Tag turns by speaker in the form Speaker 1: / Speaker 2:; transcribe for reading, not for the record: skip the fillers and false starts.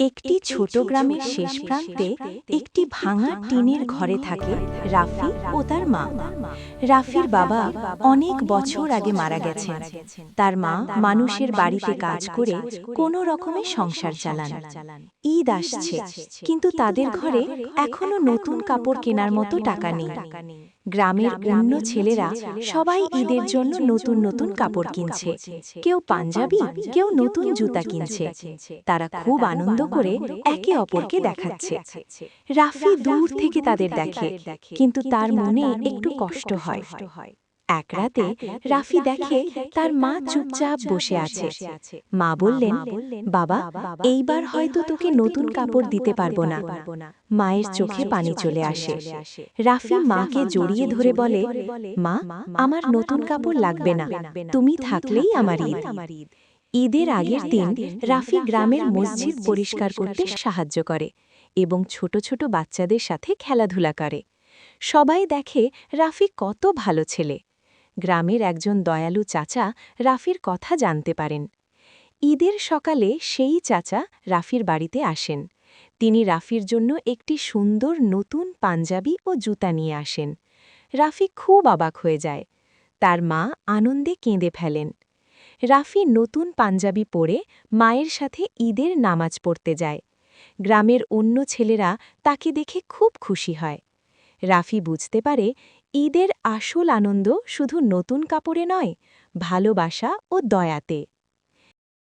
Speaker 1: একটি ছোট গ্রামের শেষ প্রান্তে একটি ভাঙা টিনের ঘরে থাকে রাফি ও তার মা। রাফির বাবা অনেক বছর আগে মারা গেছেন। তার মা মানুষের বাড়িতে কাজ করে কোনো রকমে সংসার চালান। ঈদ আসছে, কিন্তু তাদের ঘরে এখনো নতুন কাপড় কেনার মতো টাকা নেই। গ্রামের অন্য ছেলেরা সবাই ঈদের জন্য নতুন নতুন কাপড় কিনছে, কেউ পাঞ্জাবি, কেউ নতুন জুতা কিনছে। তারা খুব আনন্দ করে একে অপরকে দেখাচ্ছে। রাফি দূর থেকে তাদের দেখে, কিন্তু তার মনে একটু কষ্ট হয়। এক রাতে রাফি দেখে তার মা চুপচাপ বসে আছে। মা বললেন, বাবা, এইবার হয়তো তোকে নতুন কাপড় দিতে পারবো না। মায়ের চোখে পানি চলে আসে। রাফি মাকে জড়িয়ে ধরে বলে, মা, আমার নতুন কাপড় লাগবে না, তুমি থাকলেই আমার ঈদ। ঈদের আগের দিন রাফি গ্রামের মসজিদ পরিষ্কার করতে সাহায্য করে এবং ছোট ছোট বাচ্চাদের সাথে খেলাধুলা করে। সবাই দেখে রাফি কত ভালো ছেলে। গ্রামের একজন দয়ালু চাচা রাফির কথা জানতে পারেন। ঈদের সকালে সেই চাচা রাফির বাড়িতে আসেন। তিনি রাফির জন্য একটি সুন্দর নতুন পাঞ্জাবি ও জুতা নিয়ে আসেন। রাফি খুব অবাক হয়ে যায়। তার মা আনন্দে কেঁদে ফেলেন। রাফি নতুন পাঞ্জাবি পরে মায়ের সাথে ঈদের নামাজ পড়তে যায়। গ্রামের অন্য ছেলেরা তাকে দেখে খুব খুশি হয়। রাফি বুঝতে পারে ঈদের আসল আনন্দ শুধু নতুন কাপড়ে নয়, ভালোবাসা ও দয়াতে।